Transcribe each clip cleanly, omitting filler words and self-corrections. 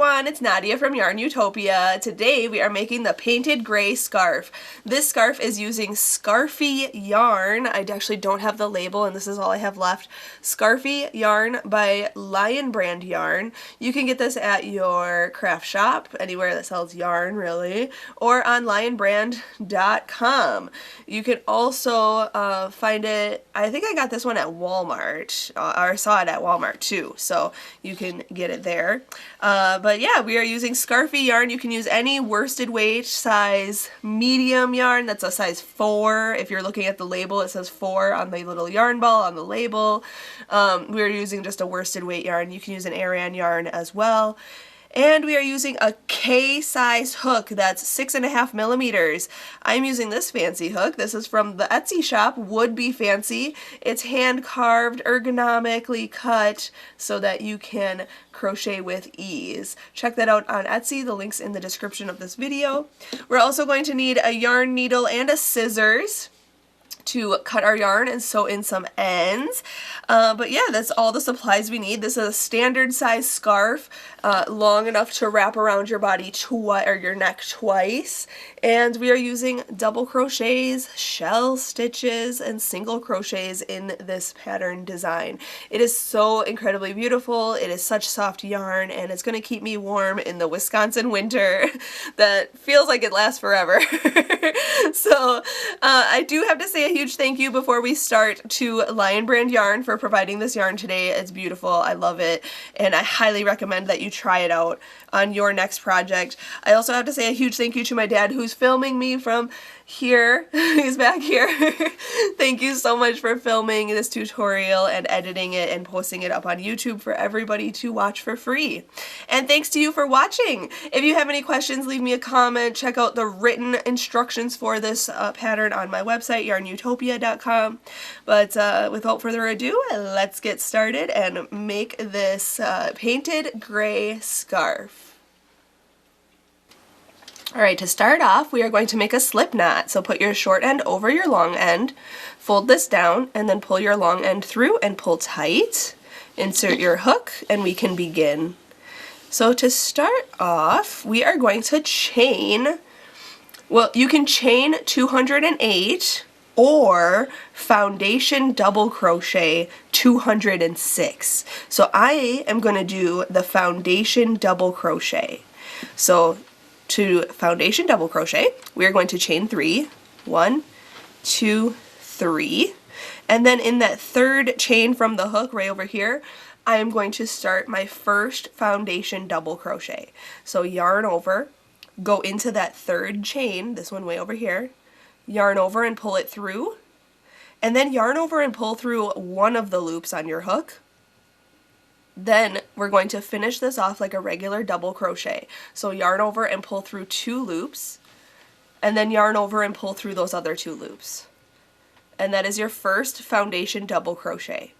everyone, it's Nadia from YARNutopia. Today we are making the painted gray scarf. This scarf is using Scarfie yarn. I actually don't have the label and this is all I have left. Scarfie yarn by Lion Brand Yarn. You can get this at your craft shop, anywhere that sells yarn really, or on lionbrand.com. You can also find it, I think I got this one at Walmart, or saw it at Walmart too, so you can get it there. But yeah, we are using Scarfie yarn. You can use any worsted weight size medium yarn. That's a size 4. If you're looking at the label, it says 4 on the little yarn ball on the label. We're using just a worsted weight yarn. You can use an Aran yarn as well. And we are using a K-size hook that's 6.5 millimeters. I'm using this fancy hook. This is from the Etsy shop, Would Be Fancy. It's hand carved, ergonomically cut so that you can crochet with ease. Check that out on Etsy. The link's in the description of this video. We're also going to need a yarn needle and a scissors to cut our yarn and sew in some ends. But yeah, that's all the supplies we need. This is a standard size scarf, long enough to wrap around your body or your neck twice. And we are using double crochets, shell stitches, and single crochets in this pattern design. It is so incredibly beautiful. It is such soft yarn, and it's going to keep me warm in the Wisconsin winter that feels like it lasts forever. So I do have to say a huge thank you before we start to Lion Brand Yarn for providing this yarn today. It's beautiful. I love it, and I highly recommend that you try it out on your next project. I also have to say a huge thank you to my dad who's filming me from here. He's back here. Thank you so much for filming this tutorial and editing it and posting it up on YouTube for everybody to watch for free. And thanks to you for watching. If you have any questions, leave me a comment. Check out the written instructions for this pattern on my website, YARNutopia.com. But without further ado, let's get started and make this painted gray scarf. Alright, to start off, we are going to make a slip knot. So put your short end over your long end, fold this down, and then pull your long end through and pull tight. Insert your hook, and we can begin. So to start off, we are going to chain, well, you can chain 208 or foundation double crochet 206. So I am going to do the foundation double crochet. So to foundation double crochet, we are going to chain 3, 1, 2, 3, and then in that third chain from the hook right over here, I am going to start my first foundation double crochet. So yarn over, go into that third chain, this one way over here, yarn over and pull it through, and then yarn over and pull through one of the loops on your hook. Then we're going to finish this off like a regular double crochet. So yarn over and pull through 2 loops, and then yarn over and pull through those other 2 loops. And that is your first foundation double crochet.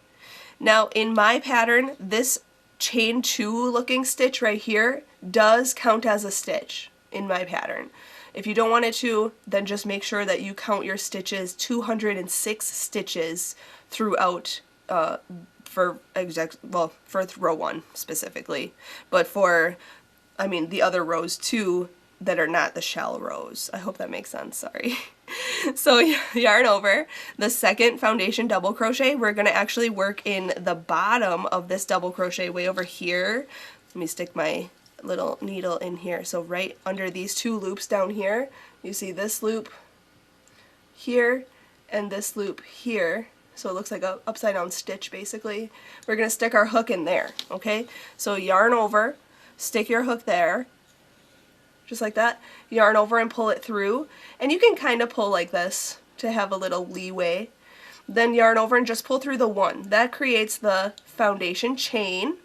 Now in my pattern, this chain 2 looking stitch right here does count as a stitch in my pattern. If you don't want it to, then just make sure that you count your stitches, 206 stitches throughout for row 1 specifically, but for, I mean, the other rows too that are not the shell rows. I hope that makes sense, sorry. So yarn over, the second foundation double crochet, we're going to actually work in the bottom of this double crochet way over here. Let me stick my little needle in here. So right under these 2 loops down here, you see this loop here and this loop here. So it looks like a upside down stitch basically. We're going to stick our hook in there, okay? So yarn over, stick your hook there, just like that. Yarn over and pull it through. And you can kind of pull like this to have a little leeway. Then yarn over and just pull through the 1. That creates the foundation chain.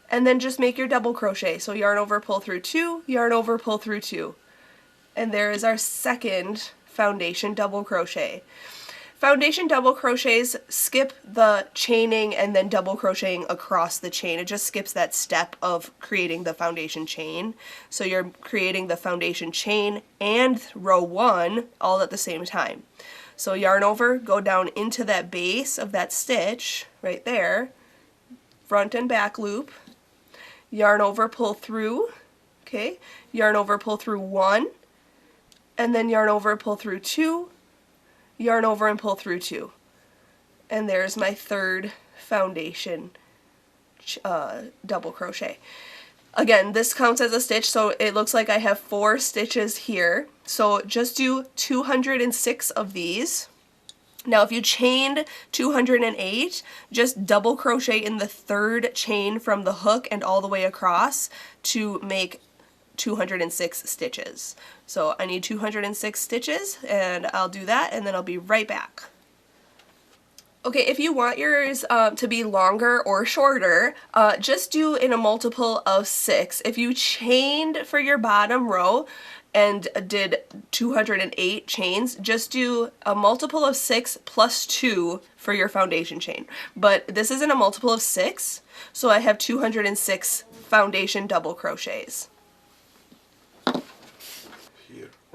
And then just make your double crochet. So yarn over, pull through 2, yarn over, pull through 2. And there is our second foundation double crochet. Foundation double crochets skip the chaining and then double crocheting across the chain. It just skips that step of creating the foundation chain. So you're creating the foundation chain and row 1 all at the same time. So yarn over, go down into that base of that stitch right there, front and back loop, yarn over, pull through, okay, yarn over, pull through 1, and then yarn over, pull through 2, yarn over and pull through 2. And there's my third foundation double crochet. Again, this counts as a stitch, so it looks like I have 4 stitches here. So just do 206 of these. Now if you chained 208, just double crochet in the third chain from the hook and all the way across to make 206 stitches. So I need 206 stitches, and I'll do that, and then I'll be right back. Okay, if you want yours to be longer or shorter, just do in a multiple of 6. If you chained for your bottom row and did 208 chains, just do a multiple of 6 plus 2 for your foundation chain. But this isn't a multiple of 6, so I have 206 foundation double crochets.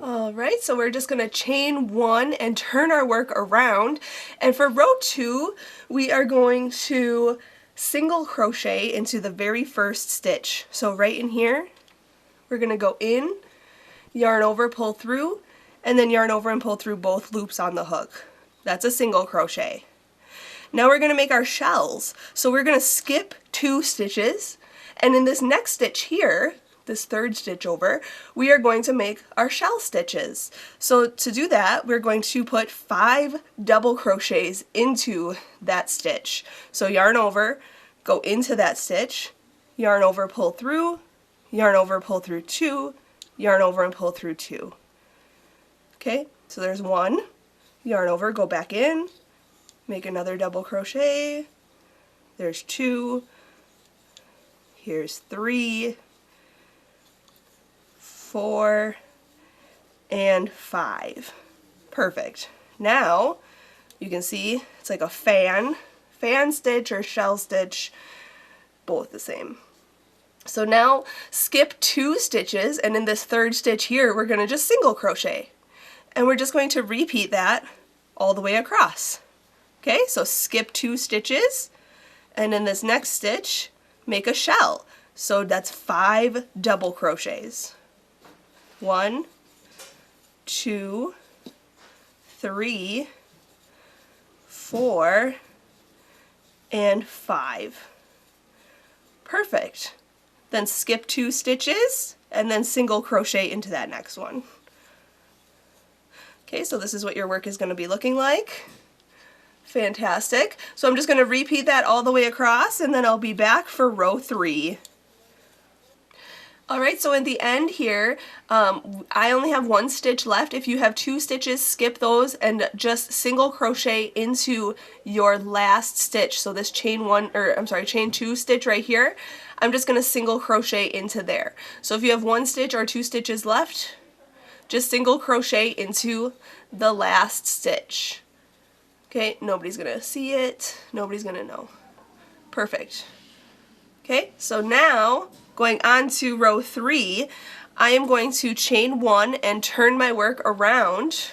Alright, so we're just going to chain 1 and turn our work around, and for row 2 we are going to single crochet into the very first stitch. So right in here we're going to go in, yarn over, pull through, and then yarn over and pull through both loops on the hook. That's a single crochet. Now we're going to make our shells. So we're going to skip 2 stitches, and in this next stitch here, this third stitch over, we are going to make our shell stitches. So to do that, we're going to put 5 double crochets into that stitch. So yarn over, go into that stitch, yarn over, pull through, yarn over, pull through 2, yarn over and pull through 2. Okay, so there's 1, yarn over, go back in, make another double crochet, there's 2, here's 3, 4, and 5. Perfect. Now you can see it's like a fan stitch or shell stitch, both the same. So now skip 2 stitches, and in this third stitch here we're going to just single crochet, and we're just going to repeat that all the way across. Okay, so skip 2 stitches, and in this next stitch make a shell. So that's 5 double crochets. 1, 2, 3, 4, and 5. Perfect. Then skip 2 stitches and then single crochet into that next one. Okay, so this is what your work is going to be looking like. Fantastic. So I'm just going to repeat that all the way across, and then I'll be back for row 3. Alright, so in the end here, I only have 1 stitch left. If you have 2 stitches, skip those and just single crochet into your last stitch. So this chain 2 stitch right here, I'm just going to single crochet into there. So if you have 1 stitch or 2 stitches left, just single crochet into the last stitch. Okay, nobody's going to see it, nobody's going to know. Perfect. Okay, so now going on to row 3, I am going to chain 1 and turn my work around,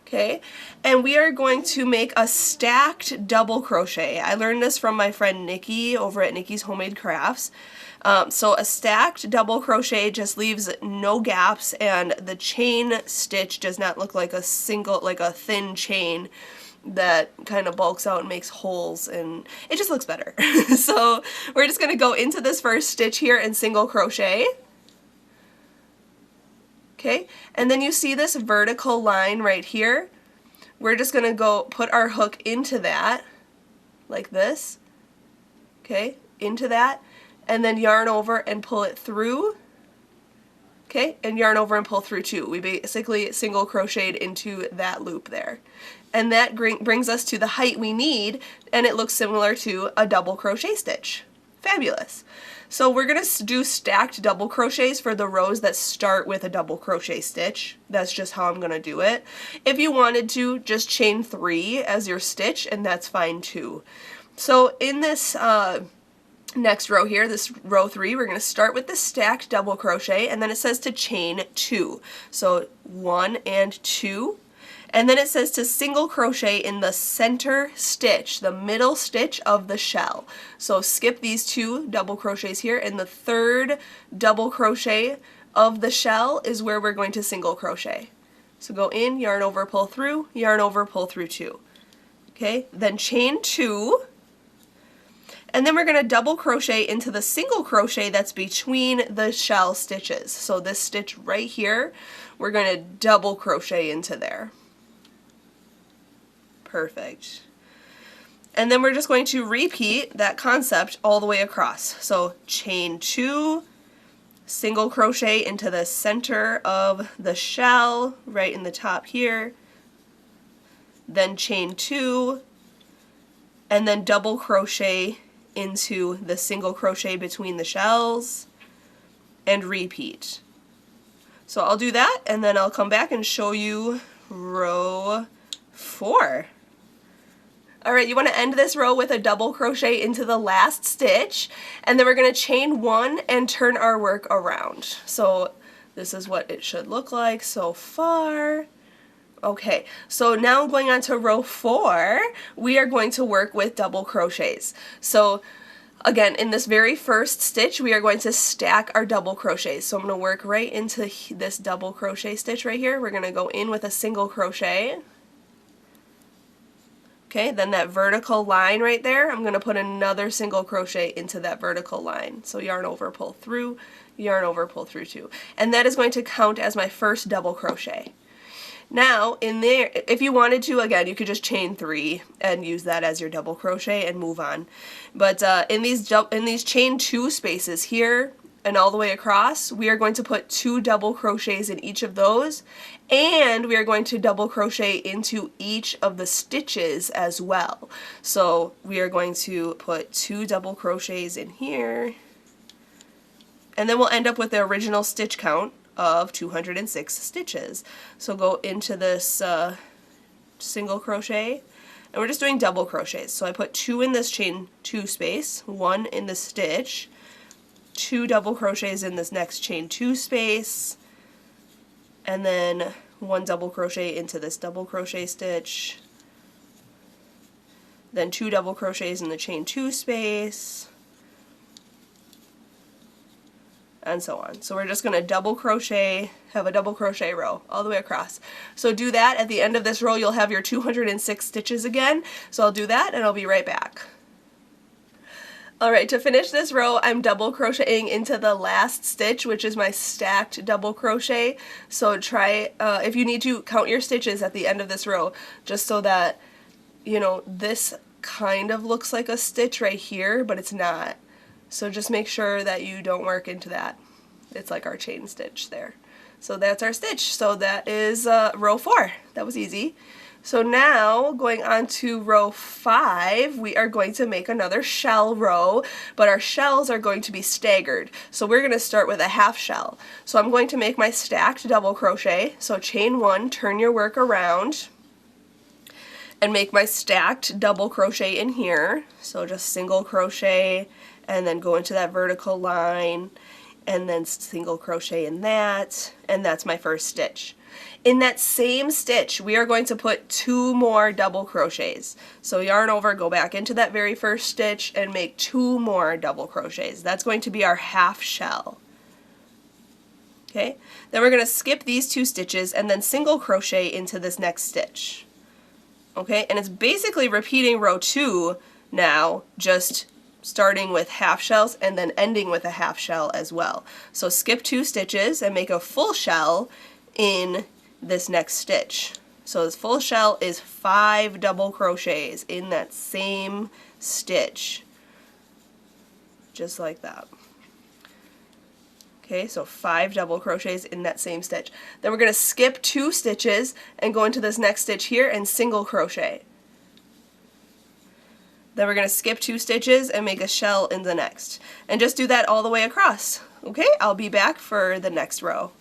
okay, and we are going to make a stacked double crochet. I learned this from my friend Nikki over at Nikki's Homemade Crafts. So a stacked double crochet just leaves no gaps, and the chain stitch does not look like a thin chain that kind of bulks out and makes holes, and it just looks better. So we're just going to go into this first stitch here and single crochet. Okay, and then you see this vertical line right here. We're just going to go put our hook into that, like this. Okay, into that, and then yarn over and pull it through. Okay, and yarn over and pull through 2. We basically single crocheted into that loop there. And that brings us to the height we need, and it looks similar to a double crochet stitch. Fabulous. So we're going to do stacked double crochets for the rows that start with a double crochet stitch. That's just how I'm going to do it. If you wanted to, just chain 3 as your stitch, and that's fine too. So in this next row here, this row 3, we're going to start with the stacked double crochet, and then it says to chain 2. So 1 and 2. And then it says to single crochet in the center stitch, the middle stitch of the shell. So skip these 2 double crochets here, and the 3rd double crochet of the shell is where we're going to single crochet. So go in, yarn over, pull through, yarn over, pull through 2. Okay, then chain 2, and then we're going to double crochet into the single crochet that's between the shell stitches. So this stitch right here, we're going to double crochet into there. Perfect. And then we're just going to repeat that concept all the way across. So chain 2, single crochet into the center of the shell, right in the top here, then chain 2, and then double crochet into the single crochet between the shells, and repeat. So I'll do that, and then I'll come back and show you row 4. Alright, you want to end this row with a double crochet into the last stitch, and then we're going to chain 1 and turn our work around. So this is what it should look like so far. Okay, so now going on to row 4, we are going to work with double crochets. So again, in this very first stitch, we are going to stack our double crochets. So I'm going to work right into this double crochet stitch right here. We're going to go in with a single crochet. Okay, then that vertical line right there, I'm going to put another single crochet into that vertical line. So yarn over, pull through, yarn over, pull through 2. And that is going to count as my first double crochet. Now, in there, if you wanted to, again, you could just chain 3 and use that as your double crochet and move on. But in these chain 2 spaces here and all the way across, we are going to put 2 double crochets in each of those, and we are going to double crochet into each of the stitches as well. So we are going to put 2 double crochets in here, and then we'll end up with the original stitch count of 206 stitches. So go into this single crochet, and we're just doing double crochets. So I put 2 in this chain 2 space, 1 in the stitch, 2 double crochets in this next chain 2 space, and then 1 double crochet into this double crochet stitch, then 2 double crochets in the chain 2 space, and so on. So we're just going to double crochet, have a double crochet row all the way across. So do that. At the end of this row you'll have your 206 stitches again. So I'll do that and I'll be right back. Alright, to finish this row, I'm double crocheting into the last stitch, which is my stacked double crochet. So try, if you need to, count your stitches at the end of this row, just so that, you know, this kind of looks like a stitch right here, but it's not. So just make sure that you don't work into that. It's like our chain stitch there. So that's our stitch. So that is row 4. That was easy. So now, going on to row 5, we are going to make another shell row, but our shells are going to be staggered. So we're going to start with a half shell. So I'm going to make my stacked double crochet. So chain 1, turn your work around, and make my stacked double crochet in here. So just single crochet, and then go into that vertical line, and then single crochet in that, and that's my first stitch. In that same stitch, we are going to put 2 more double crochets. So yarn over, go back into that very first stitch, and make 2 more double crochets. That's going to be our half shell. Okay, then we're going to skip these 2 stitches and then single crochet into this next stitch. Okay, and it's basically repeating row 2 now, just starting with half shells and then ending with a half shell as well. So skip 2 stitches and make a full shell in this next stitch. So this full shell is 5 double crochets in that same stitch, just like that. Okay, so 5 double crochets in that same stitch. Then we're going to skip 2 stitches and go into this next stitch here and single crochet. Then we're going to skip 2 stitches and make a shell in the next. And just do that all the way across. Okay, I'll be back for the next row.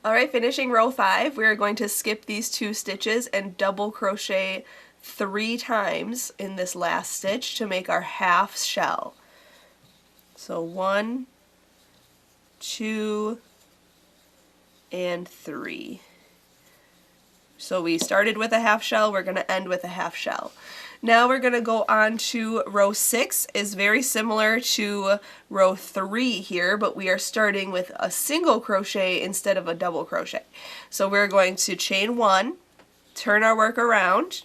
Alright, finishing row 5, we are going to skip these 2 stitches and double crochet 3 times in this last stitch to make our half shell. So 1, 2, and 3. So we started with a half shell, we're going to end with a half shell. Now we're going to go on to row 6. Is very similar to row 3 here, but we are starting with a single crochet instead of a double crochet. So we're going to chain 1, turn our work around,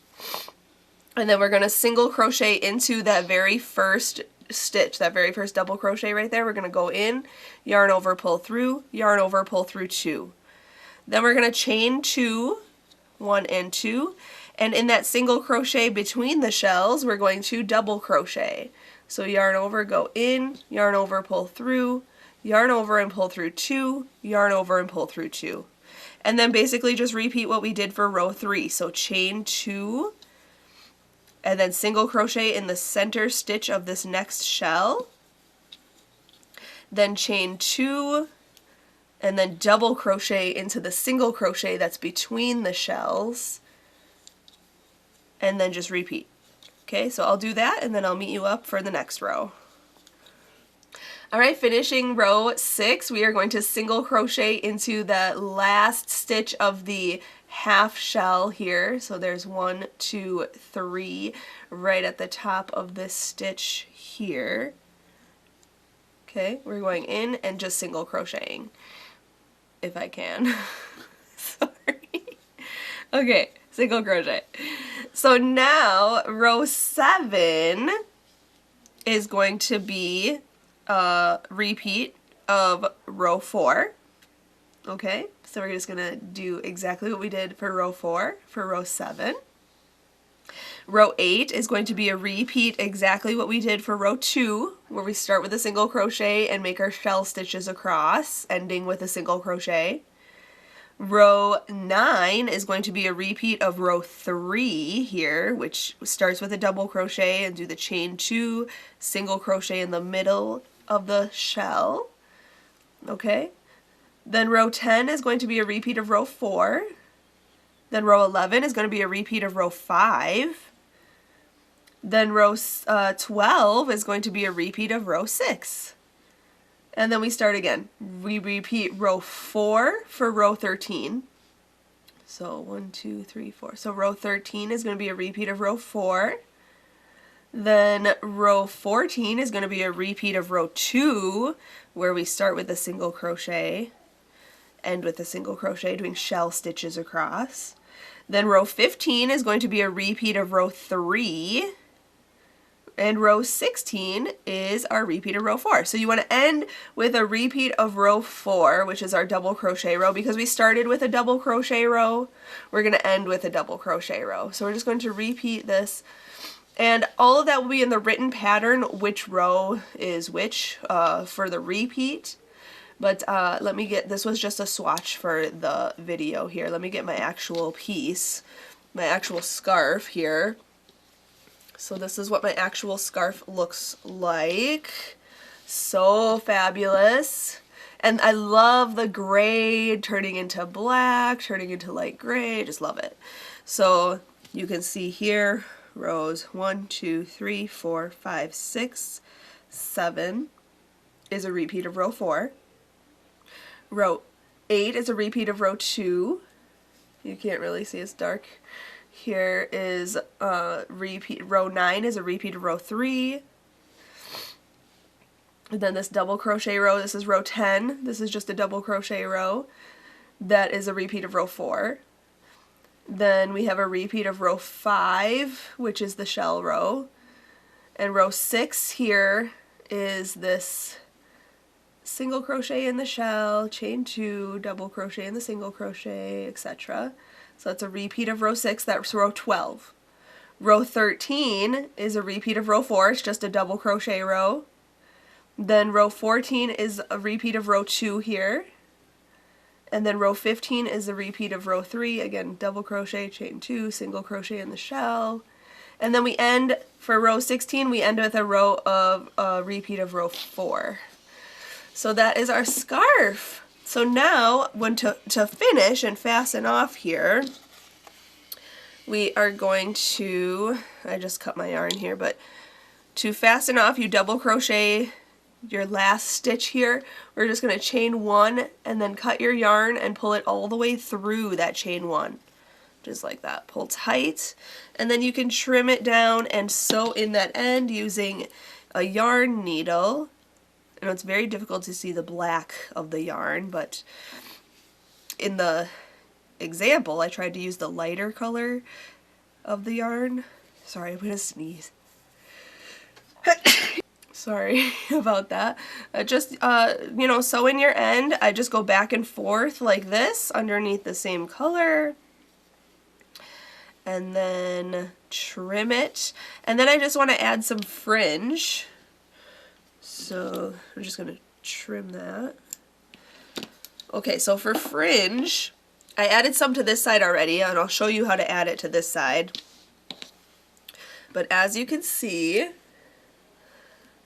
and then we're going to single crochet into that very first stitch, that very first double crochet right there. We're going to go in, yarn over, pull through, yarn over, pull through 2. Then we're going to chain 2, 1 and 2, and in that single crochet between the shells we're going to double crochet. So yarn over, go in, yarn over, pull through, yarn over and pull through 2, yarn over and pull through 2. And then basically just repeat what we did for row 3. So chain 2, and then single crochet in the center stitch of this next shell, then chain 2, and then double crochet into the single crochet that's between the shells, and then just repeat. Okay, so I'll do that and then I'll meet you up for the next row. Alright, finishing row 6, we are going to single crochet into the last stitch of the half shell here. So there's 1, 2, 3 right at the top of this stitch here. Okay, we're going in and just single crocheting, if I can. Sorry. Okay, single crochet. So now row 7 is going to be a repeat of row 4. Okay, so we're just going to do exactly what we did for row 4 for row 7. Row 8 is going to be a repeat exactly what we did for row 2, where we start with a single crochet and make our shell stitches across, ending with a single crochet. Row 9 is going to be a repeat of row 3 here, which starts with a double crochet and do the chain 2, single crochet in the middle of the shell. Okay, then row 10 is going to be a repeat of row 4. Then row 11 is going to be a repeat of row 5. Then row 12 is going to be a repeat of row 6. And then we start again. We repeat row 4 for row 13. So 1, 2, 3, 4. So row 13 is going to be a repeat of row 4. Then row 14 is going to be a repeat of row 2, where we start with a single crochet, end with a single crochet, doing shell stitches across. Then row 15 is going to be a repeat of row 3. And row 16 is our repeat of row 4. So you want to end with a repeat of row 4, which is our double crochet row. Because we started with a double crochet row, we're going to end with a double crochet row. So we're just going to repeat this. And all of that will be in the written pattern, which row is which for the repeat. But let me get, this was just a swatch for the video here. Let me get my actual piece, my actual scarf here. So this is what my actual scarf looks like. So fabulous. And I love the gray turning into black, turning into light gray. Just love it. So you can see here, rows 1, 2, 3, 4, 5, 6, 7 is a repeat of row 4. Row 8 is a repeat of row 2. You can't really see, it's dark. Here is repeat. Row 9 is a repeat of row 3. And then this double crochet row, this is row 10. This is just a double crochet row. That is a repeat of row 4. Then we have a repeat of row 5, which is the shell row. And row 6 here is this single crochet in the shell, chain 2, double crochet in the single crochet, etc. So that's a repeat of row 6, that's row 12. Row 13 is a repeat of row 4, it's just a double crochet row. Then row 14 is a repeat of row 2 here. And then row 15 is a repeat of row 3, again double crochet, chain 2, single crochet in the shell. And then we end, for row 16, we end with a row of a repeat of row 4. So that is our scarf. So now, when to finish and fasten off here, we are going to, I just cut my yarn here, but to fasten off, you double crochet your last stitch here. We're just going to chain 1 and then cut your yarn and pull it all the way through that chain 1. just like that. Pull tight, and then you can trim it down and sew in that end using a yarn needle. I know it's very difficult to see the black of the yarn, but in the example I tried to use the lighter color of the yarn. Sorry, I'm gonna sneeze. Sorry about that. Just, you know, sew in your end. I just go back and forth like this underneath the same color. And then trim it. And then I just want to add some fringe. So I'm just going to trim that. Okay, so for fringe, I added some to this side already, and I'll show you how to add it to this side. But as you can see,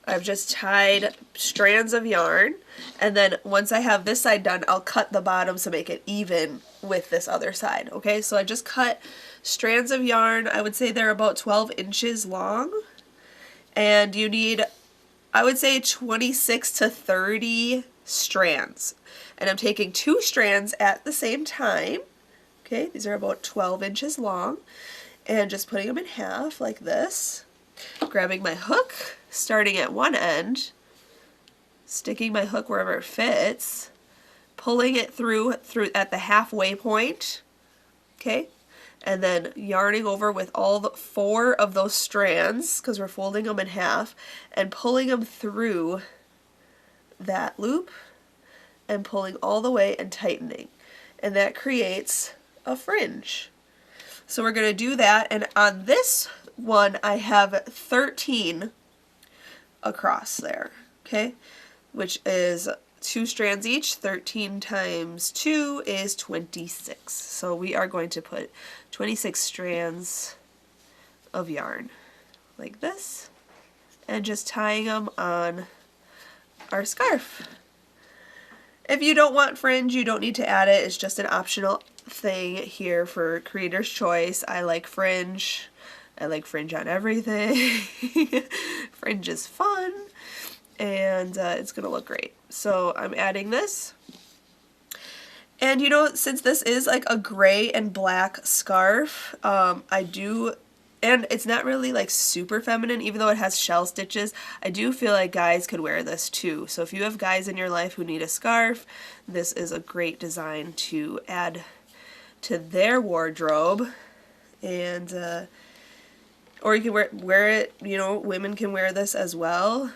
I've just tied strands of yarn, and then once I have this side done, I'll cut the bottoms to make it even with this other side. Okay, so I just cut strands of yarn. I would say they're about 12 inches long, and you need, I would say, 26 to 30 strands. And I'm taking 2 strands at the same time. Okay, these are about 12 inches long, and just putting them in half like this. Grabbing my hook, starting at one end, sticking my hook wherever it fits, pulling it through at the halfway point, okay, and then yarning over with all 4 of those strands, because we're folding them in half, and pulling them through that loop, and pulling all the way and tightening, and that creates a fringe. So we're going to do that, and on this one I have 13 across there, okay, which is 2 strands each. 13 times 2 is 26. So we are going to put 26 strands of yarn like this, and just tying them on our scarf. If you don't want fringe, you don't need to add it. It's just an optional thing here for Creator's Choice. I like fringe. I like fringe on everything. Fringe is fun, and it's gonna look great. So I'm adding this. And you know, since this is like a gray and black scarf, and it's not really like super feminine, even though it has shell stitches, I do feel like guys could wear this too. So if you have guys in your life who need a scarf, this is a great design to add to their wardrobe. And or you can wear it, you know, women can wear this as well.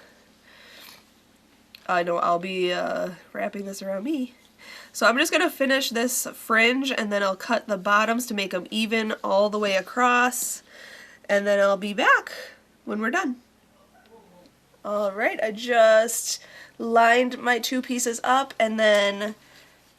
I know I'll be wrapping this around me. So I'm just going to finish this fringe, and then I'll cut the bottoms to make them even all the way across, and then I'll be back when we're done. Alright, I just lined my 2 pieces up and then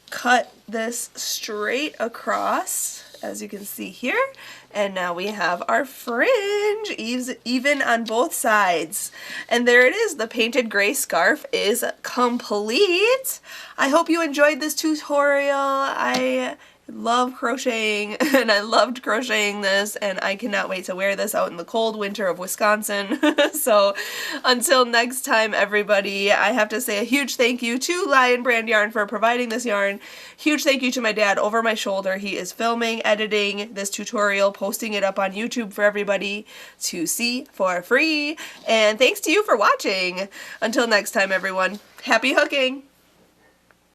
cut this straight across, as you can see here, and now we have our fringe even on both sides. And there it is, the painted gray scarf is complete. I hope you enjoyed this tutorial. I love crocheting, and I loved crocheting this, and I cannot wait to wear this out in the cold winter of Wisconsin. So until next time, everybody, I have to say a huge thank you to Lion Brand Yarn for providing this yarn. Huge thank you to my dad over my shoulder. He is filming, editing this tutorial, posting it up on YouTube for everybody to see for free. And thanks to you for watching. Until next time, everyone, happy hooking!